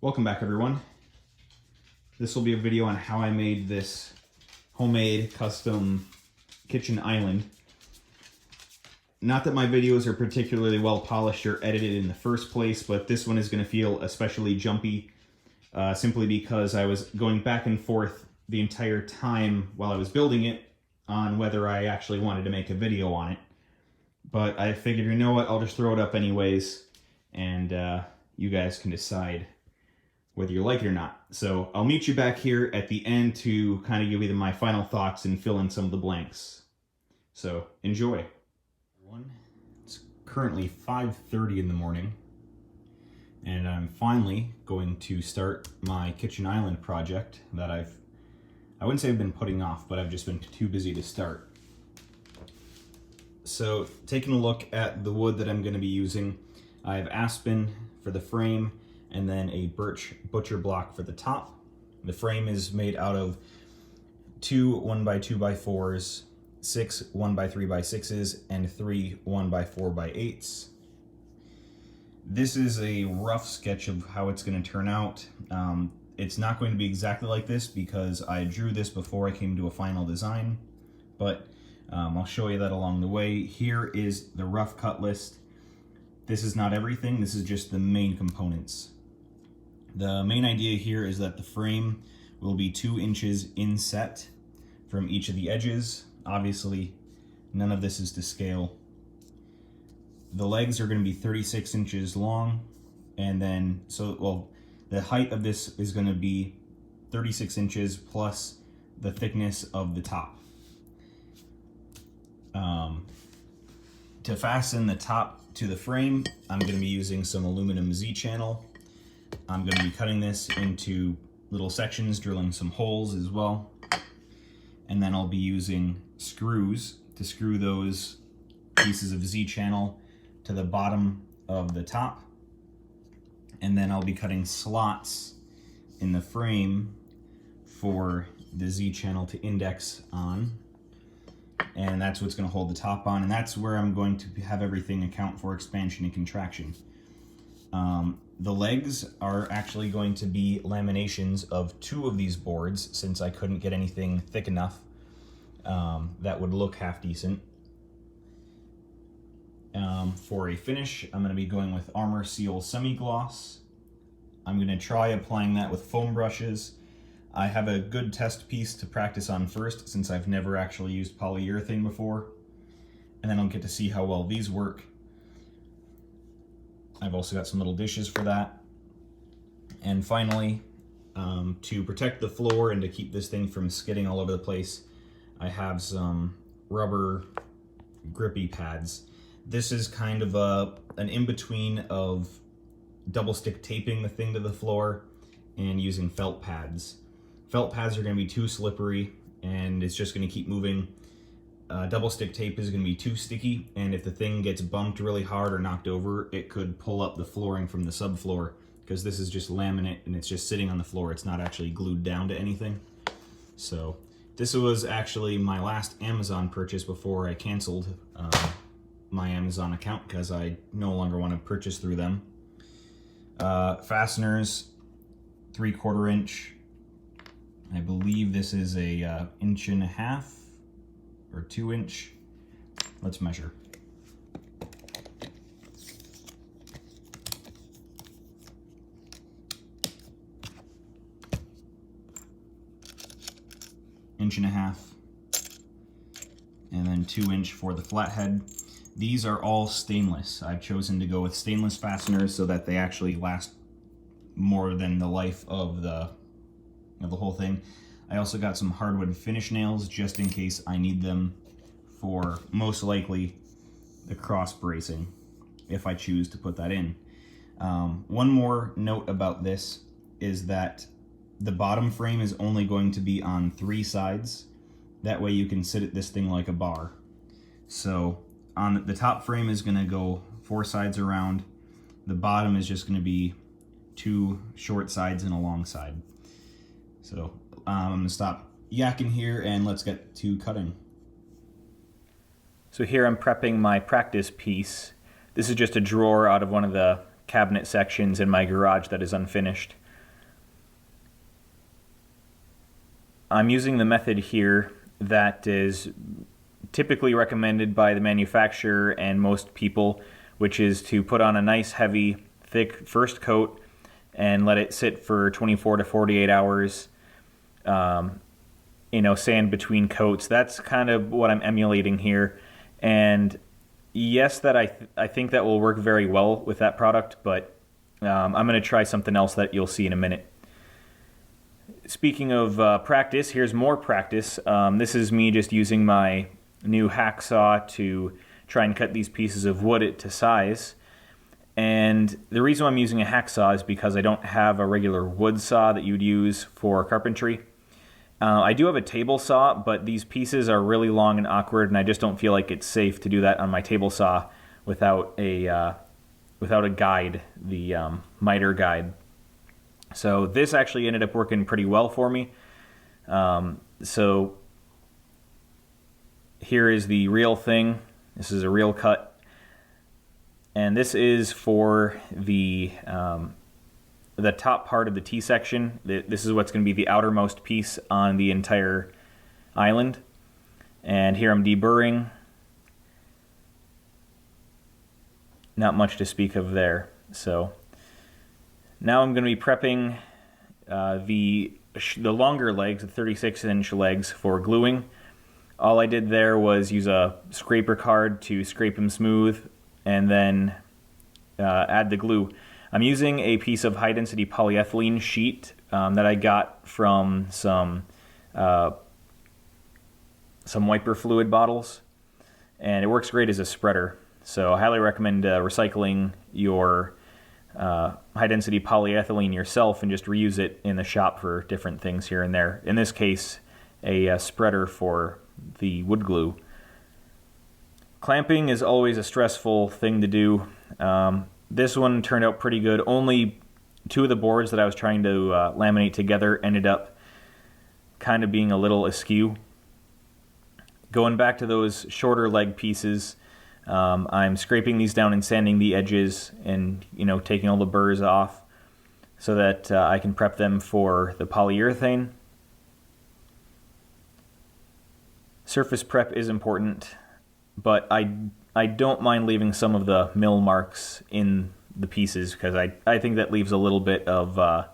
Welcome back, everyone. This will be a video on how I made this homemade custom kitchen island. Not that my videos are particularly well polished or edited in the first place, but this one is going to feel especially jumpy simply because I was going back and forth the entire time while I was building it on whether I actually wanted to make a video on it. But I figured, you know what, I'll just throw it up anyways, and you guys can decide whether you like it or not. So I'll meet you back here at the end to kind of give you my final thoughts and fill in some of the blanks. So enjoy. It's currently 5:30 in the morning, and I'm finally going to start my kitchen island project that I wouldn't say I've been putting off, but I've just been too busy to start. So taking a look at the wood that I'm going to be using, I have aspen for the frame and then a birch butcher block for the top. The frame is made out of 2 1x2x4s, 6 1x3x6s, and 3 1x4x8s. This is a rough sketch of how it's going to turn out. It's not going to be exactly like this because I drew this before I came to a final design, but I'll show you that along the way. Here is the rough cut list. This is not everything, this is just the main components. The main idea here is that the frame will be 2 inches inset from each of the edges. Obviously, none of this is to scale. The legs are going to be 36 inches long, and then, the height of this is going to be 36 inches plus the thickness of the top. To fasten the top to the frame, I'm going to be using some aluminum Z-channel. I'm going to be cutting this into little sections, drilling some holes as well. And then I'll be using screws to screw those pieces of Z-channel to the bottom of the top. And then I'll be cutting slots in the frame for the Z-channel to index on. And that's what's going to hold the top on, and that's where I'm going to have everything account for expansion and contraction. The legs are actually going to be laminations of 2 of these boards, since I couldn't get anything thick enough that would look half decent. For a finish, I'm going to be going with Armor Seal Semi-Gloss. I'm going to try applying that with foam brushes. I have a good test piece to practice on first, since I've never actually used polyurethane before, and then I'll get to see how well these work. I've also got some little dishes for that. And finally, to protect the floor and to keep this thing from skidding all over the place, I have some rubber grippy pads. This is kind of an in-between of double stick taping the thing to the floor and using felt pads. Felt pads are going to be too slippery and it's just going to keep moving. Double stick tape is going to be too sticky, and if the thing gets bumped really hard or knocked over, it could pull up the flooring from the subfloor, because this is just laminate and it's just sitting on the floor. It's not actually glued down to anything. So this was actually my last Amazon purchase before I canceled my Amazon account because I no longer want to purchase through them. Fasteners, 3/4 inch. I believe this is a 1.5 inch or 2 inch. Let's measure. Inch and a half, and then 2 inch for the flathead. These are all stainless. I've chosen to go with stainless fasteners so that they actually last more than the life of the whole thing. I also got some hardwood finish nails just in case I need them for, most likely, the cross bracing, if I choose to put that in. One more note about this is that the bottom frame is only going to be on 3 sides. That way you can sit at this thing like a bar. So on the top frame is going to go 4 sides around. The bottom is just going to be 2 short sides and a long side. So I'm going to stop yakking here and let's get to cutting. So here I'm prepping my practice piece. This is just a drawer out of one of the cabinet sections in my garage that is unfinished. I'm using the method here that is typically recommended by the manufacturer and most people, which is to put on a nice heavy thick first coat and let it sit for 24 to 48 hours, sand between coats. That's kind of what I'm emulating here. And yes, that I think that will work very well with that product, but I'm going to try something else that you'll see in a minute. Speaking of practice, here's more practice. This is me just using my new hacksaw to try and cut these pieces of wood to size. And the reason why I'm using a hacksaw is because I don't have a regular wood saw that you'd use for carpentry. I do have a table saw, but these pieces are really long and awkward, and I just don't feel like it's safe to do that on my table saw without a guide, the miter guide. So this actually ended up working pretty well for me. So here is the real thing. This is a real cut. And this is for the top part of the T-section. This is what's going to be the outermost piece on the entire island. And here I'm deburring. Not much to speak of there. So now I'm going to be prepping the longer legs, the 36-inch legs, for gluing. All I did there was use a scraper card to scrape them smooth and then add the glue. I'm using a piece of high-density polyethylene sheet that I got from some wiper fluid bottles, and it works great as a spreader. So I highly recommend recycling your high-density polyethylene yourself and just reuse it in the shop for different things here and there. In this case, a spreader for the wood glue. Clamping is always a stressful thing to do. This one turned out pretty good. Only two of the boards that I was trying to laminate together ended up kind of being a little askew. Going back to those shorter leg pieces, I'm scraping these down and sanding the edges and taking all the burrs off so that I can prep them for the polyurethane. Surface prep is important, but I don't mind leaving some of the mill marks in the pieces because I think that leaves a little bit of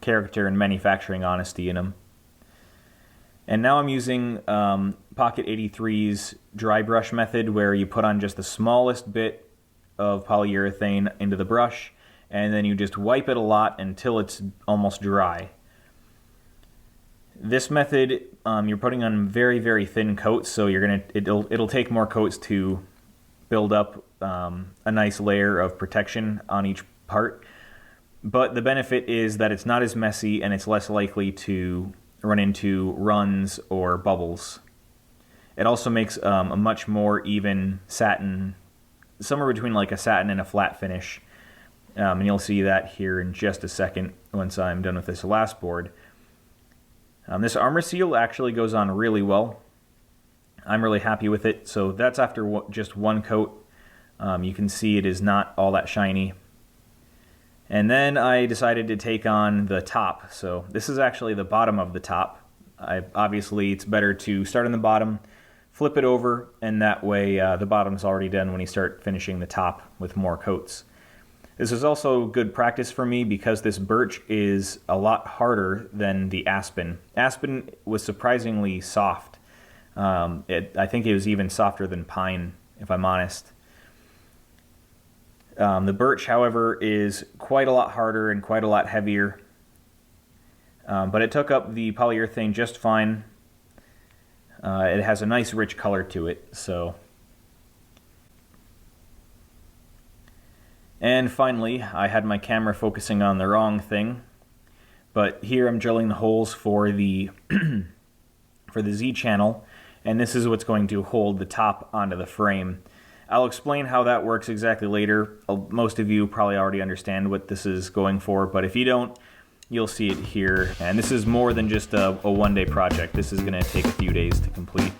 character and manufacturing honesty in them. And now I'm using Pocket 83's dry brush method, where you put on just the smallest bit of polyurethane into the brush and then you just wipe it a lot until it's almost dry. This method, you're putting on very, very thin coats, so it'll take more coats to build up a nice layer of protection on each part. But the benefit is that it's not as messy and it's less likely to run into runs or bubbles. It also makes a much more even satin, somewhere between like a satin and a flat finish. And you'll see that here in just a second once I'm done with this last board. This armor seal actually goes on really well. I'm really happy with it. So that's after just one coat. You can see it is not all that shiny. And then I decided to take on the top. So this is actually the bottom of the top. Obviously, it's better to start on the bottom, flip it over, and that way the bottom's already done when you start finishing the top with more coats. This is also good practice for me because this birch is a lot harder than the aspen. Aspen was surprisingly soft. I think it was even softer than pine, if I'm honest. The birch, however, is quite a lot harder and quite a lot heavier. But it took up the polyurethane just fine. It has a nice rich color to it. And finally, I had my camera focusing on the wrong thing. But here I'm drilling the holes for the for the Z channel, and this is what's going to hold the top onto the frame. I'll explain how that works exactly later. Most of you probably already understand what this is going for, but if you don't, you'll see it here. And this is more than just a one-day project. This is going to take a few days to complete.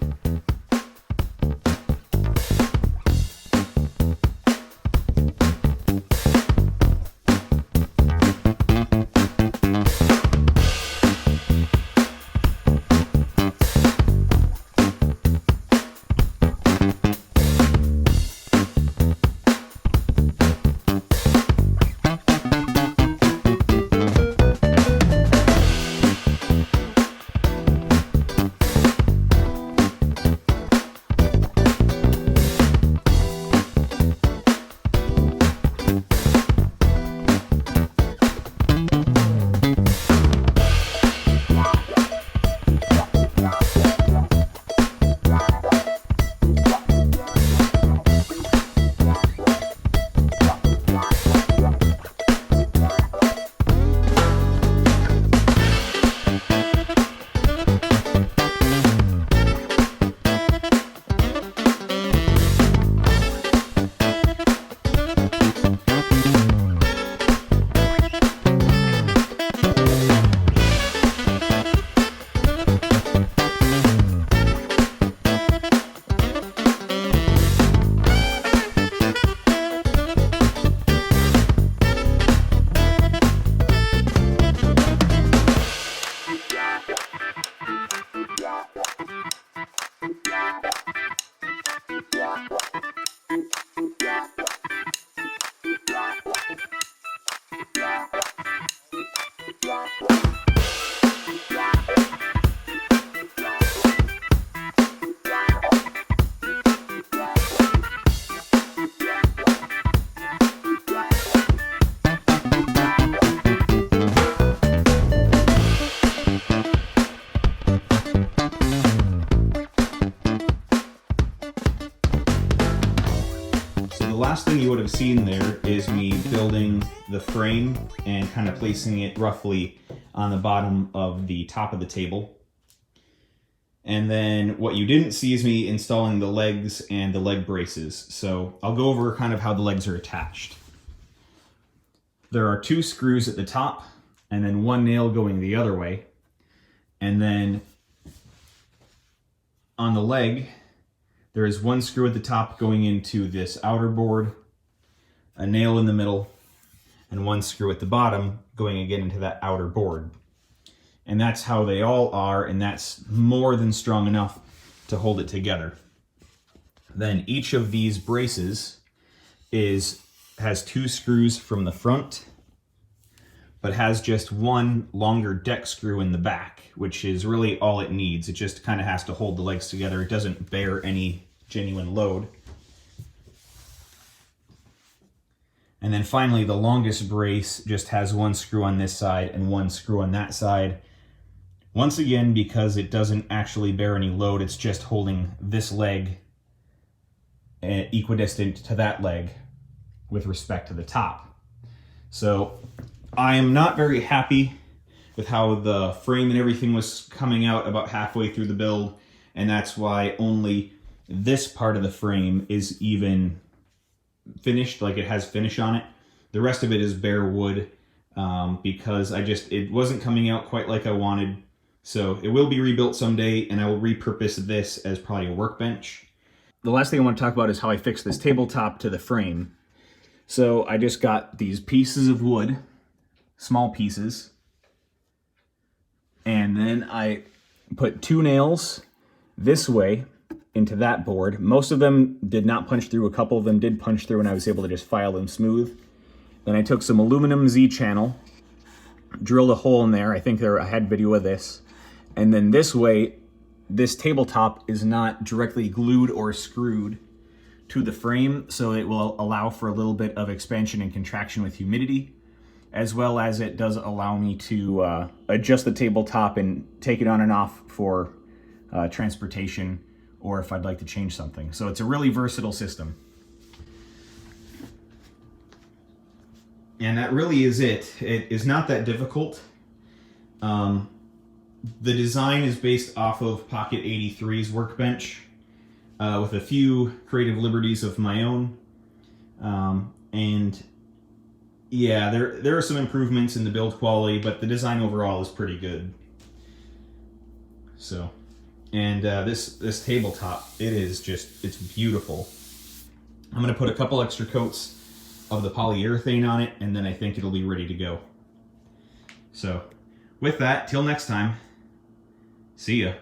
the frame and kind of placing it roughly on the bottom of the top of the table. And then what you didn't see is me installing the legs and the leg braces. So I'll go over kind of how the legs are attached. There are 2 screws at the top and then 1 nail going the other way. And then on the leg, there is 1 screw at the top going into this outer board, a nail in the middle, and 1 screw at the bottom going again into that outer board. And that's how they all are, and that's more than strong enough to hold it together. Then each of these braces has 2 screws from the front, but has just 1 longer deck screw in the back, which is really all it needs. It just kind of has to hold the legs together. It doesn't bear any genuine load. And then finally, the longest brace just has 1 screw on this side and 1 screw on that side. Once again, because it doesn't actually bear any load, it's just holding this leg equidistant to that leg with respect to the top. So I am not very happy with how the frame and everything was coming out about halfway through the build, and that's why only this part of the frame is even finished, like it has finish on it. The rest of it is bare wood because it wasn't coming out quite like I wanted. So it will be rebuilt someday, and I will repurpose this as probably a workbench. The last thing I want to talk about is how I fixed this tabletop to the frame. So I just got these pieces of wood, small pieces, and then I put 2 nails this way into that board. Most of them did not punch through. A couple of them did punch through, and I was able to just file them smooth. Then I took some aluminum Z-channel, drilled a hole in there. I think I had video of this. And then this way, this tabletop is not directly glued or screwed to the frame, so it will allow for a little bit of expansion and contraction with humidity, as well as it does allow me to adjust the tabletop and take it on and off for transportation, or if I'd like to change something. So it's a really versatile system. And that really is it. It is not that difficult. The design is based off of Pocket 83's workbench with a few creative liberties of my own. And yeah, there are some improvements in the build quality, but the design overall is pretty good. So, and this tabletop, it's beautiful. I'm gonna put a couple extra coats of the polyurethane on it, and then I think it'll be ready to go. So, with that, till next time, see ya.